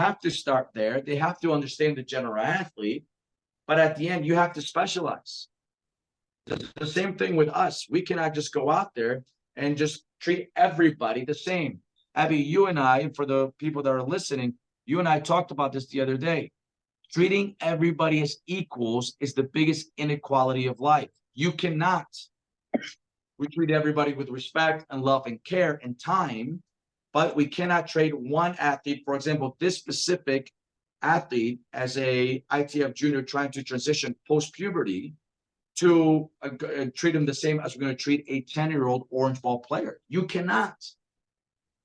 have to start there. They have to understand the general athlete, but at the end, you have to specialize. The same thing with us. We cannot just go out there and just treat everybody the same. Abby, you and I, for the people that are listening, you and I talked about this the other day. Treating everybody as equals is the biggest inequality of life. You cannot. We treat everybody with respect and love and care and time, but we cannot trade one athlete, for example, this specific athlete as a ITF junior trying to transition post-puberty, to treat him the same as we're going to treat a 10-year-old orange ball player. You cannot.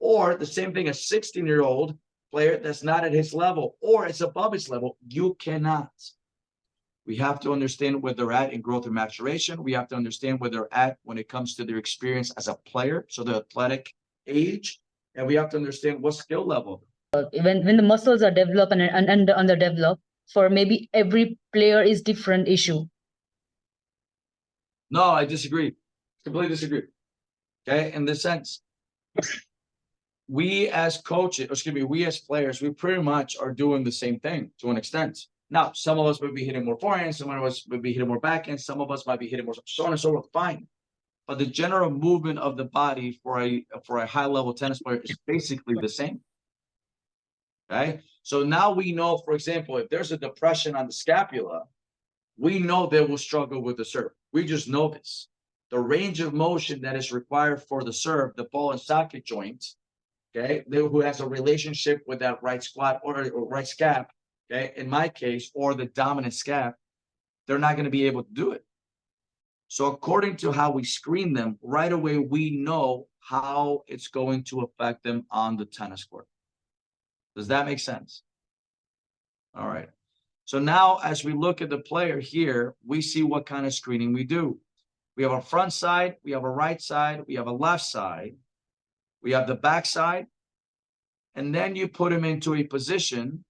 Or the same thing, a 16-year-old player that's not at his level or it's above his level. You cannot. We have to understand where they're at in growth and maturation. We have to understand where they're at when it comes to their experience as a player, so the athletic age, and we have to understand what skill level. When the muscles are developed and underdeveloped, for maybe every player is different issue. No, I disagree. Completely disagree. Okay, in this sense, we as coaches, excuse me, we as players, we pretty much are doing the same thing to an extent. Now, some of us would be hitting more forehand, some of us would be hitting more backhand, some of us might be hitting more, so on and so forth, fine. But the general movement of the body for a high-level tennis player is basically the same. Okay, so now we know, for example, if there's a depression on the scapula, we know they will struggle with the serve. We just know this. The range of motion that is required for the serve, the ball and socket joint, okay, who has a relationship with that right squat or right scap, okay, in my case, or the dominant scap, they're not going to be able to do it. So according to how we screen them, right away, we know how it's going to affect them on the tennis court. Does that make sense? All right. So now as we look at the player here, we see what kind of screening we do. We have a front side, we have a right side, we have a left side, we have the back side, and then you put him into a position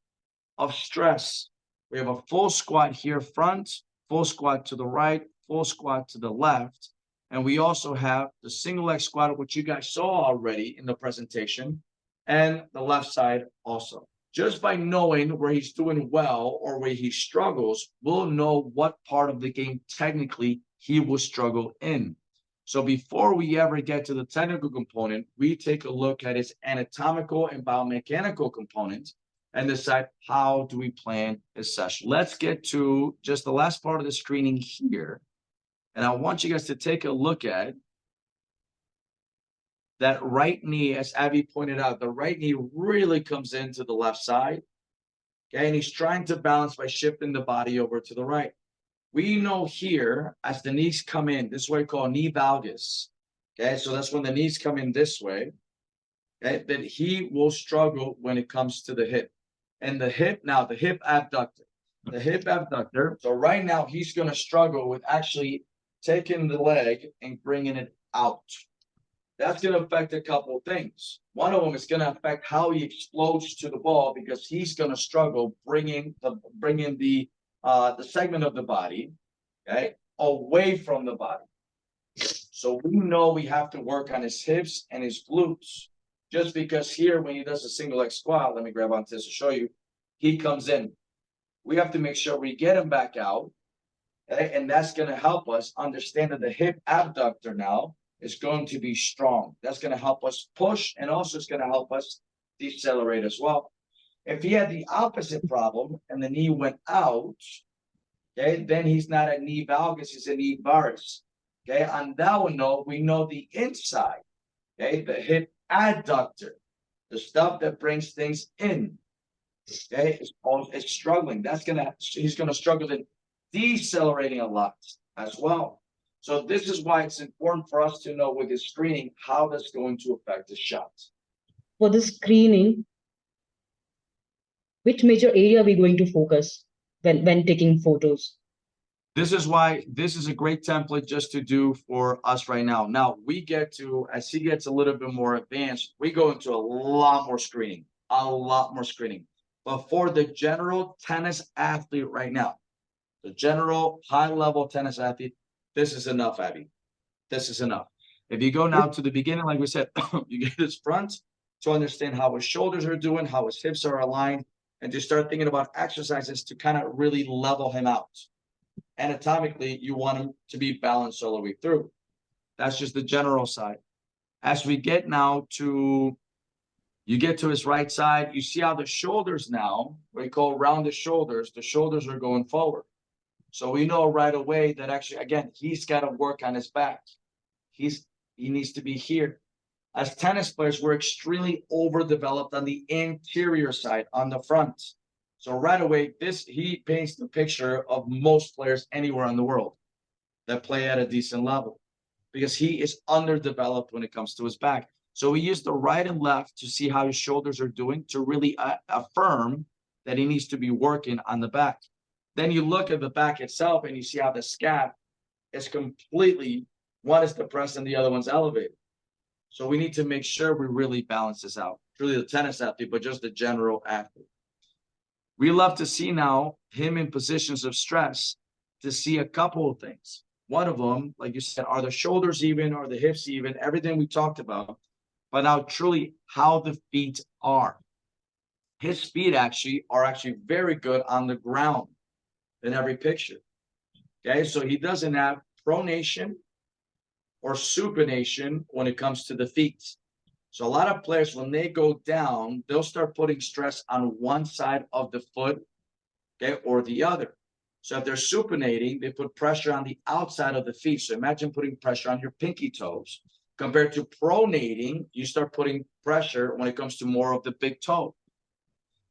of stress. We have a full squat here front, full squat to the right, full squat to the left, and we also have the single leg squat, which you guys saw already in the presentation, and the left side also. Just by knowing where he's doing well or where he struggles, we'll know what part of the game technically he will struggle in. So before we ever get to the technical component, we take a look at his anatomical and biomechanical components and decide how do we plan his session. Let's get to just the last part of the screening here. And I want you guys to take a look at that right knee, as Abby pointed out, the right knee really comes into the left side. Okay, and he's trying to balance by shifting the body over to the right. We know here, as the knees come in, this is what we call knee valgus. Okay, so that's when the knees come in this way. Okay, that he will struggle when it comes to the hip. And the hip, now the hip abductor. The hip abductor, so right now he's going to struggle with actually taking the leg and bringing it out. That's going to affect a couple of things. One of them is going to affect how he explodes to the ball, because he's going to struggle bringing the segment of the body, okay, away from the body. So we know we have to work on his hips and his glutes. Just because here, when he does a single leg squat, let me grab onto this to show you, he comes in. We have to make sure we get him back out, okay? And that's going to help us understand that the hip abductor now is going to be strong. That's going to help us push, and also it's going to help us decelerate as well. If he had the opposite problem and the knee went out, okay, then he's not a knee valgus, he's a knee varus. Okay, on that one, we know the inside, okay, the hip adductor, the stuff that brings things in, okay, is struggling. He's gonna struggle in decelerating a lot as well. So this is why it's important for us to know with the screening how that's going to affect the shots. For the screening, which major area are we going to focus when taking photos? This is why this is a great template just to do for us right now. Now we get to, as he gets a little bit more advanced, we go into a lot more screening. But for the general tennis athlete right now, the general high-level tennis athlete, this is enough, Abby. This is enough. If you go now to the beginning, like we said, you get his front to understand how his shoulders are doing, how his hips are aligned, and to start thinking about exercises to kind of really level him out. Anatomically, you want him to be balanced all the way through. That's just the general side. As we get now to, you get to his right side, you see how the shoulders now, we go around the shoulders are going forward. So we know right away that actually, again, he's got to work on his back. He needs to be here. As tennis players, we're extremely overdeveloped on the interior side, on the front. So right away, he paints the picture of most players anywhere in the world that play at a decent level, because he is underdeveloped when it comes to his back. So we use the right and left to see how his shoulders are doing, to really affirm that he needs to be working on the back. Then you look at the back itself and you see how the scap is completely, one is depressed and the other one's elevated. So we need to make sure we really balance this out. Really the tennis athlete, but just the general athlete. We love to see now him in positions of stress to see a couple of things. One of them, like you said, are the shoulders even, are the hips even, everything we talked about, but now truly how the feet are. His feet are very good on the ground in every picture. Okay, so he doesn't have pronation or supination when it comes to the feet. So a lot of players, when they go down, they'll start putting stress on one side of the foot, okay, or the other. So if they're supinating, they put pressure on the outside of the feet. So imagine putting pressure on your pinky toes. Compared to pronating, you start putting pressure when it comes to more of the big toe.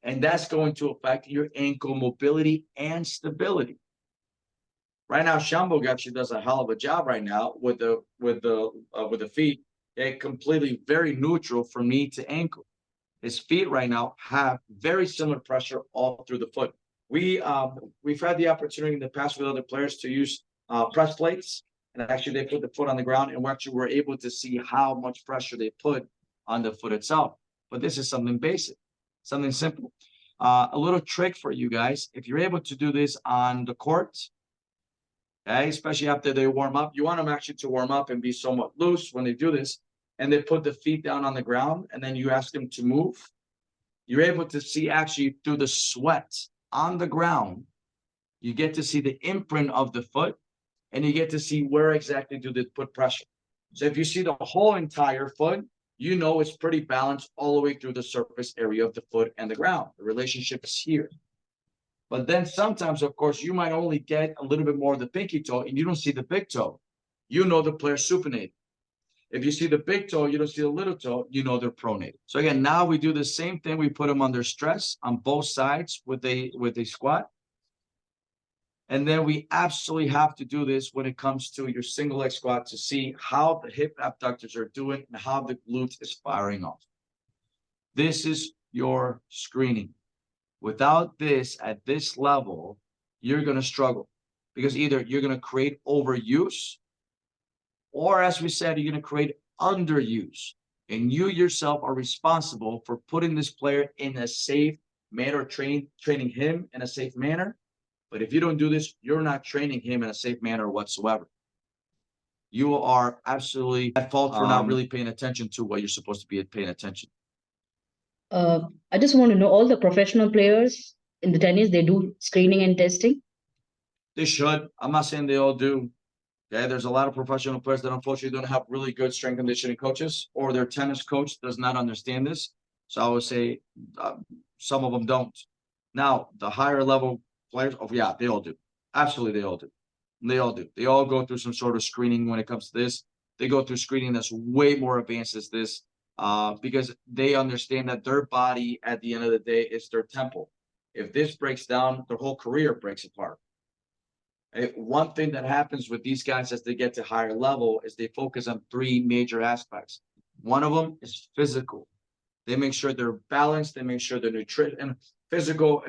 And that's going to affect your ankle mobility and stability. Right now, Shambhog actually does a hell of a job right now with the feet. They're completely very neutral from knee to ankle. His feet right now have very similar pressure all through the foot. We've had the opportunity in the past with other players to use press plates, and actually they put the foot on the ground, and we're able to see how much pressure they put on the foot itself. But this is something basic, something simple. A little trick for you guys: if you're able to do this on the court, okay, especially after they warm up, you want them actually to warm up and be somewhat loose when they do this, and they put the feet down on the ground, and then you ask them to move. You're able to see actually through the sweat on the ground, you get to see the imprint of the foot, and you get to see where exactly do they put pressure. So if you see the whole entire foot, you know it's pretty balanced all the way through the surface area of the foot and the ground. The relationship is here. But then sometimes, of course, you might only get a little bit more of the pinky toe, and you don't see the big toe. You know the player supinated. If you see the big toe, you don't see the little toe, you know they're pronated. So again, now we do the same thing. We put them under stress on both sides with a squat. And then we absolutely have to do this when it comes to your single leg squat to see how the hip abductors are doing and how the glute is firing off. This is your screening. Without this, at this level, you're going to struggle, because either you're going to create overuse, or as we said, you're going to create underuse. And you yourself are responsible for putting this player in a safe manner, training him in a safe manner. But if you don't do this, you're not training him in a safe manner whatsoever. You are absolutely at fault for not really paying attention to what you're supposed to be paying attention. I just want to know, all the professional players in the tennis, they do screening and testing? They should. I'm not saying they all do. Okay, there's a lot of professional players that unfortunately don't have really good strength conditioning coaches, or their tennis coach does not understand this. So I would say some of them don't. Now, the higher level players, oh yeah, they all do. Absolutely, they all do. They all do. They all go through some sort of screening when it comes to this. They go through screening that's way more advanced as this, because they understand that their body at the end of the day is their temple. If this breaks down, their whole career breaks apart. One thing that happens with these guys as they get to higher level is they focus on three major aspects. One of them is physical. They make sure they're balanced. They make sure they're nutrition and physical.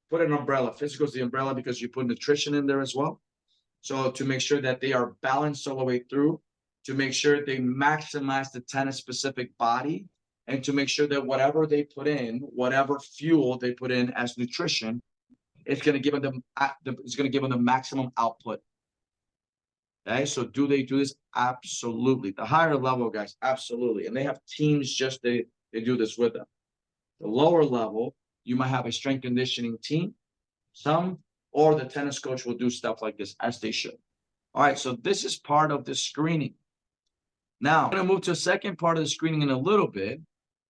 Put an umbrella. Physical is the umbrella because you put nutrition in there as well. So to make sure that they are balanced all the way through, to make sure they maximize the tennis specific body, and to make sure that whatever they put in, whatever fuel they put in as nutrition, it's going to give them the maximum output. Okay, so do they do this? Absolutely. The higher level guys, absolutely, and they have teams just they do this with them. The lower level, You might have a strength conditioning team, or the tennis coach will do stuff like this as they should. All right, so this is part of the screening. Now, I'm going to move to a second part of the screening in a little bit,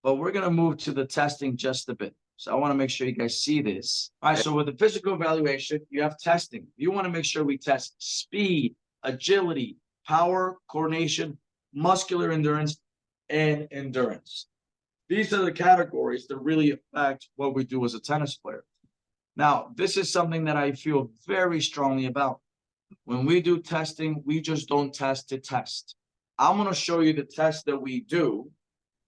but we're going to move to the testing just a bit. So I want to make sure you guys see this. All right, so with the physical evaluation, you have testing. You want to make sure we test speed, agility, power, coordination, muscular endurance, and endurance. These are the categories that really affect what we do as a tennis player. Now, this is something that I feel very strongly about. When we do testing, we just don't test to test. I'm going to show you the test that we do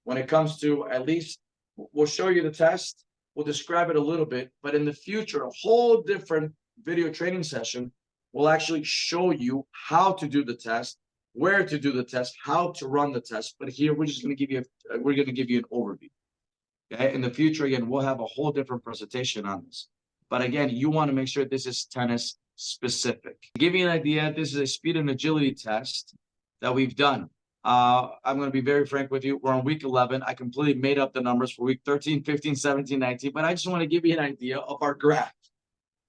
when it comes to, at least we'll show you the test. We'll describe it a little bit, but in the future, a whole different video training session will actually show you how to do the test, where to do the test, how to run the test. But here we're just going to give you an overview. Okay. In the future, again, we'll have a whole different presentation on this. But again, you want to make sure this is tennis specific. To give you an idea, this is a speed and agility test that we've done. I'm going to be very frank with you. We're on week 11. I completely made up the numbers for week 13, 15, 17, 19, but I just want to give you an idea of our graph.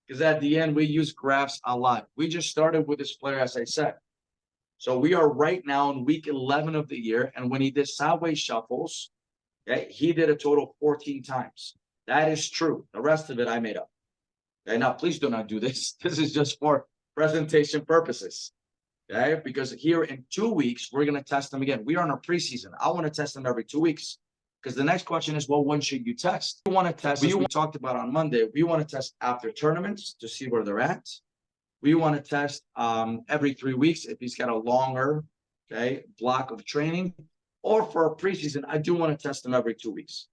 Because at the end, we use graphs a lot. We just started with this player, as I said. So we are right now in week 11 of the year. And when he did sideways shuffles, okay, he did a total of 14 times. That is true. The rest of it I made up. Okay, now please do not do this. This is just for presentation purposes. Okay, because here in 2 weeks, we're going to test them again. We are in our preseason. I want to test them every 2 weeks. Because the next question is, well, when should you test? We want to test, as we talked about on Monday, we want to test after tournaments to see where they're at. We want to test every 3 weeks if he's got a longer, okay, block of training. Or for a preseason, I do want to test them every 2 weeks.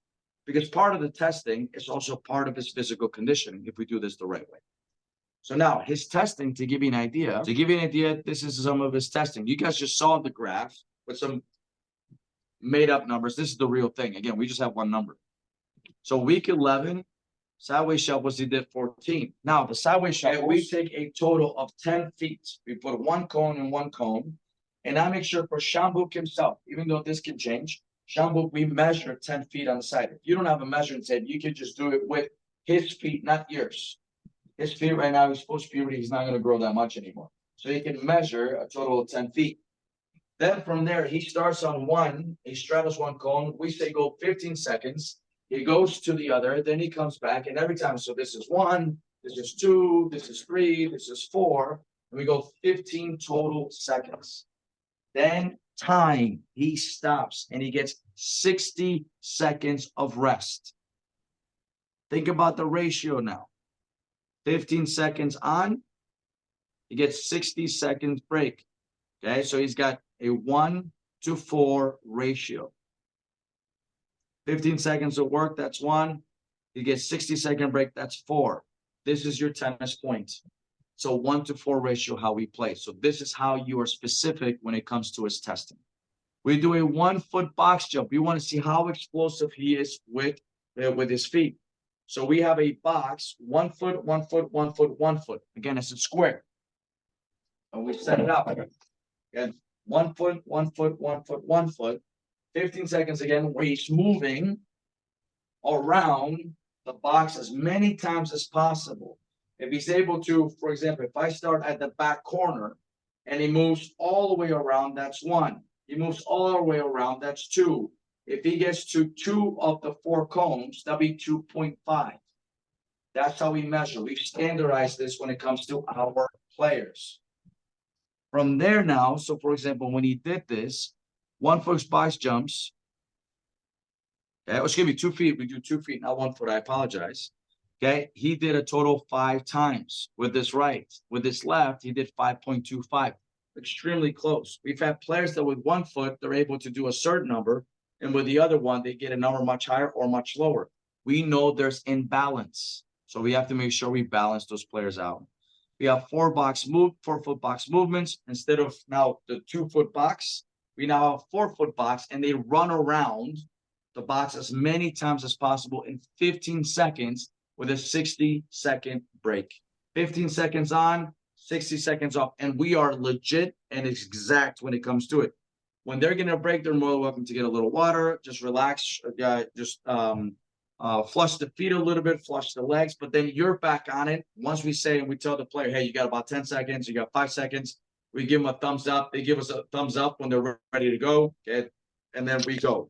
Because part of the testing is also part of his physical conditioning if we do this the right way. So now his testing, to give you an idea, this is some of his testing. You guys just saw the graph with some made up numbers. This is the real thing. Again, we just have one number. So week 11, sideways shuffles, he did 14. Now the sideways shuffles, we take a total of 10 feet. We put one cone in one cone. And I make sure for Shambuk himself, even though this can change, Shambuk, we measure 10 feet on the side. If you don't have a measuring tape, you can just do it with his feet, not yours. His feet right now, he's post-puberty, he's not going to grow that much anymore. So he can measure a total of 10 feet. Then from there, he starts on one, he straddles one cone. We say go 15 seconds. He goes to the other, then he comes back. And every time, so this is 1, this is 2, this is 3, this is 4. And we go 15 total seconds. Then time, he stops and he gets 60 seconds of rest. Think about the ratio now. 15 seconds on, he gets 60 seconds break. Okay, so he's got a 1-to-4 ratio. 15 seconds of work, that's 1. You get 60-second break, that's 4. This is your tennis point. So 1-to-4 ratio, how we play. So this is how you are specific when it comes to his testing. We do a 1-foot box jump. We want to see how explosive he is with his feet. So we have a box, 1 foot, 1 foot, 1 foot, 1 foot. Again, it's a square. And we set it up. Again, 1 foot, 1 foot, 1 foot, 1 foot. 15 seconds again, where he's moving around the box as many times as possible. If he's able to, for example, if I start at the back corner and he moves all the way around, that's 1. He moves all the way around, that's 2. If he gets to 2 of the 4 cones, that'll be 2.5. That's how we measure. We've standardized this when it comes to our players. From there now, so for example, when he did this, 1 foot box jumps. Okay, excuse me, 2 feet. We do 2 feet, not 1 foot. I apologize. Okay, he did a total of 5 times with this right. With this left, he did 5.25. Extremely close. We've had players that with 1 foot, they're able to do a certain number. And with the other one, they get a number much higher or much lower. We know there's imbalance. So we have to make sure we balance those players out. We have 4 foot box movements. Instead of now the 2 foot box, we now have a 4 foot box, and they run around the box as many times as possible in 15 seconds with a 60-second break. 15 seconds on, 60 seconds off. And we are legit and exact when it comes to it. When they're getting a break, they're more welcome to get a little water, just relax, flush the feet a little bit, flush the legs, but then you're back on it. Once we say and we tell the player, hey, you got about 10 seconds, you got 5 seconds, we give them a thumbs up. They give us a thumbs up when they're ready to go. Okay? And then we go.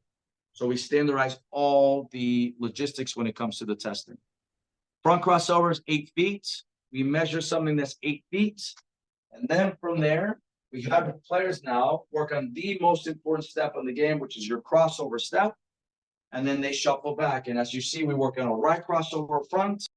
So we standardize all the logistics when it comes to the testing. Front crossover is 8 feet. We measure something that's 8 feet. And then from there, we have the players now work on the most important step in the game, which is your crossover step. And then they shuffle back. And as you see, we work on a right crossover front,